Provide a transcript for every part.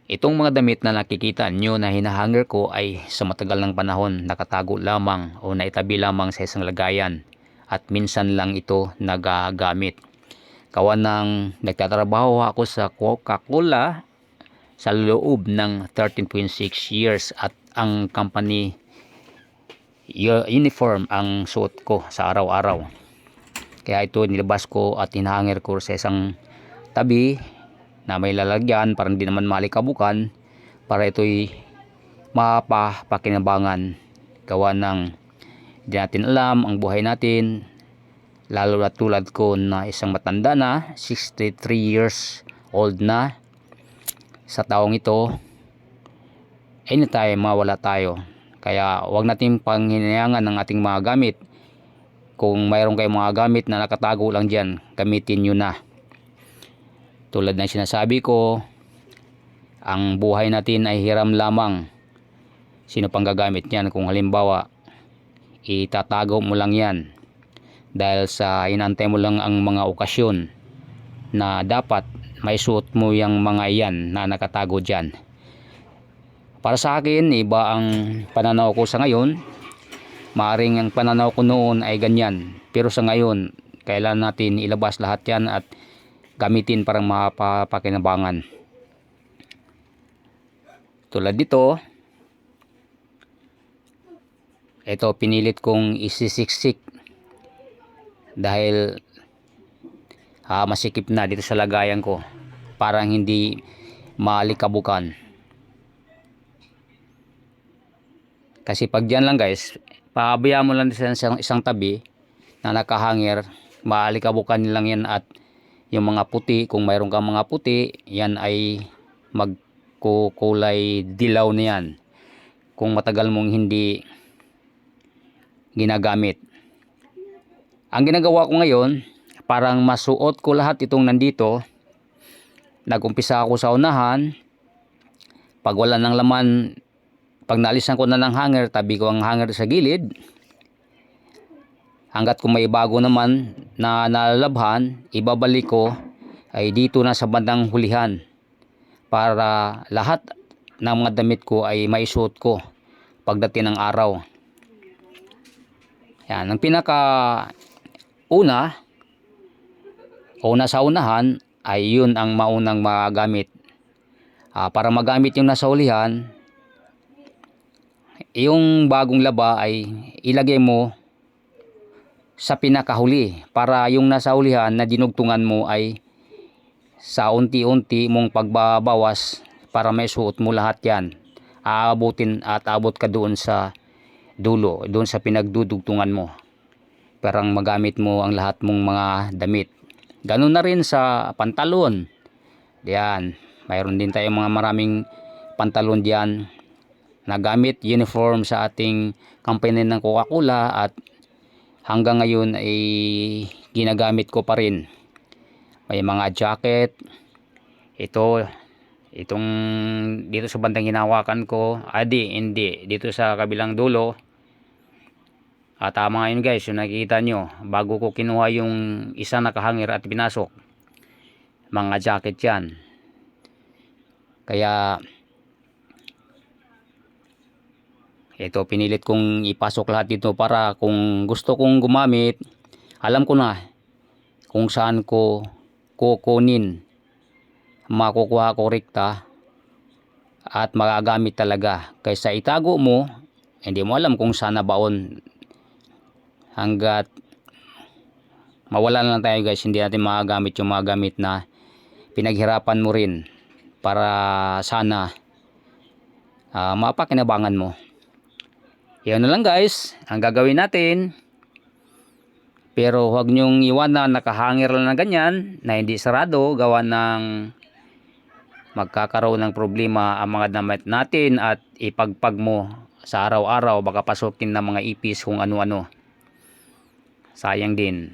Itong mga damit na nakikita nyo na hinahanger ko ay sa matagal ng panahon nakatago lamang o naitabi lamang sa isang lagayan at minsan lang ito nagagamit. Gawa ng nagtatrabaho ako sa Coca-Cola sa loob ng 13.6 years at ang company uniform ang suot ko sa araw-araw. Kaya ito nilabas ko at hinahanger ko sa isang tabi na may lalagyan para hindi naman malikabukan, para ito'y mapapakinabangan. Gawa ng hindi natin alam ang buhay natin, lalo na tulad ko na isang matanda na 63 years old na. Sa taong ito anytime mawala tayo, kaya huwag natin panghinayangan ng ating mga gamit. Kung mayroon kayong mga gamit na nakatago lang dyan, gamitin nyo na. Tulad ng sinasabi ko, ang buhay natin ay hiram lamang. Sino pang gagamit niyan kung halimbawa itatago mo lang yan dahil sa inantay mo lang ang mga okasyon na dapat may suot mo yung mga iyan na nakatago dyan. Para sa akin, iba ang pananaw ko sa ngayon. Maaring ang pananaw ko noon ay ganyan, pero sa ngayon kailangan natin ilabas lahat yan at gamitin para mapapakinabangan. Tulad dito, ito pinilit kong isisiksik dahil masikip na dito sa lagayan ko, parang hindi malikabukan. Kasi pag dyan lang guys, pabayaan mo lang sa isang tabi na nakahanger, malikabukan lang yan at yung mga puti, kung mayroon kang mga puti, yan ay magkukulay dilaw na yan kung matagal mong hindi ginagamit. Ang ginagawa ko ngayon, parang masuot ko lahat itong nandito. Nagumpisa ako sa unahan, pag wala ng laman, pag naalisan ko na ng hanger, tabi ko ang hanger sa gilid. Hanggat kung may bago naman na nalalabhan, ibabalik ko ay dito na sa bandang hulihan para lahat ng mga damit ko ay maisuot ko pagdating ng araw. Yan, ang pinaka una sa unahan ay yun ang maunang magamit. Para magamit yung nasa hulihan, yung bagong laba ay ilagay mo sa pinakahuli para yung nasa hulihan na dinugtungan mo ay sa unti-unti mong pagbabawas para may suot mo lahat yan. Aabutin at abot ka doon sa dulo, doon sa pinagdudugtungan mo, parang magamit mo ang lahat mong mga damit. Ganun na rin sa pantalon. Diyan, mayroon din tayong mga maraming pantalon diyan na gamit uniform sa ating company ng Coca-Cola at hanggang ngayon ay ginagamit ko pa rin. May mga jacket, itong dito sa bandang hinawakan ko, hindi dito sa kabilang dulo. Tama ngayon guys, yung nakikita nyo, bago ko kinuha yung isa nakahangir at pinasok, mga jacket yan. Kaya ito pinilit kong ipasok lahat dito para kung gusto kong gumamit, alam ko na kung saan ko kukunin, makukuha ko rekta at magagamit talaga. Kaysa itago mo, hindi mo alam kung saan nabaon. Hanggat mawala na lang tayo guys, hindi natin magagamit yung mga gamit na pinaghirapan mo rin para sana mapakinabangan mo. Yan na lang guys ang gagawin natin. Pero huwag nyong iwanan nakahangir lang na ganyan na hindi sarado, gawa ng magkakaroon ng problema ang mga damit natin at ipagpag mo sa araw-araw, baka pasukin ng mga ipis kung ano-ano. Sayang din.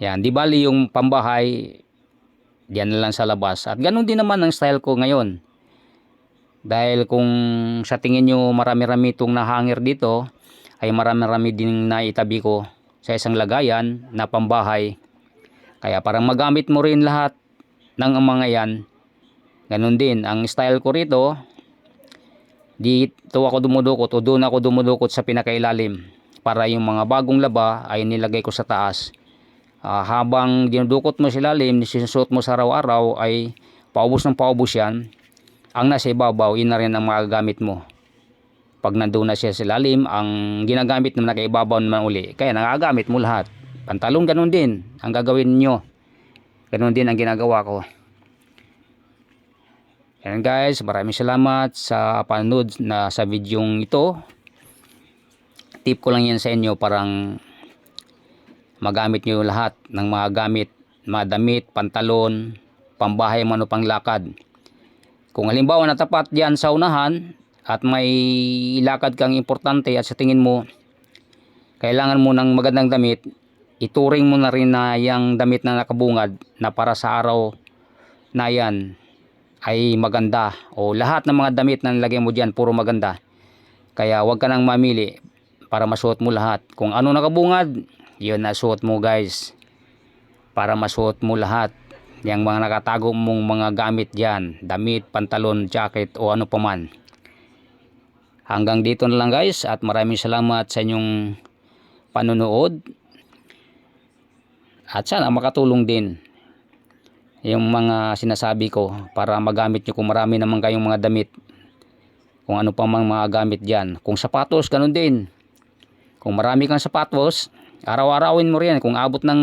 Yan, di bali yung pambahay diyan na lang sa labas. At ganun din naman ang style ko ngayon. Dahil kung sa tingin nyo marami-rami itong nahangir dito, ay marami-rami din naitabi ko sa isang lagayan na pambahay. Kaya para magamit mo rin lahat ng mga yan, Ganun din ang style ko rito. Dito ako dumudukot o doon ako dumudukot sa pinakailalim para yung mga bagong laba ay nilagay ko sa taas. Habang dinudukot mo sa ilalim, sinusuot mo sa araw-araw ay paubos ng paubos yan. Ang nasa ibabaw, yun na rin ang magagamit mo. Pag nandun na siya sa ilalim, ang ginagamit naman nakaibabaw naman uli. Kaya nagagamit mo lahat. Pantalon ganun din ang gagawin nyo. Ganun din ang ginagawa ko. Ayan guys, maraming salamat sa panonood na sa videong ito. Tip ko lang yan sa inyo, parang magamit nyo lahat ng mga gamit, mga damit, pantalon, pambahay, mano pang lakad. Kung halimbawa natapat diyan sa unahan at may lakad kang importante at sa tingin mo kailangan mo ng magandang damit, ituring mo na rin na yung damit na nakabungad na para sa araw na yan ay maganda, o lahat ng mga damit na nilagay mo diyan puro maganda. Kaya wag ka nang mamili para masuot mo lahat. Kung ano nakabungad, yun na suot mo guys, para masuot mo lahat yung mga nakatago mong mga gamit diyan, damit, pantalon, jacket o ano pa man. Hanggang dito na lang guys, at maraming salamat sa inyong panonood, at sana makatulong din yung mga sinasabi ko para magamit nyo kung marami naman kayong mga damit, kung ano pa mang mga gamit dyan. Kung sapatos, ganun din. Kung marami kang sapatos, araw-arawin mo rin. Kung abot ng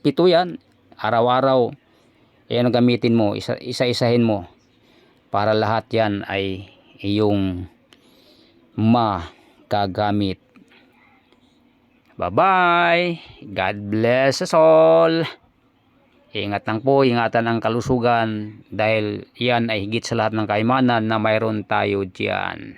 7 yan, araw-araw yan ang gamitin mo, isa-isahin mo para lahat yan ay iyong magagamit. Bye bye, God bless us all. Ingat lang po, ingatan ang kalusugan dahil yan ay higit sa lahat ng kayamanan na mayroon tayo diyan.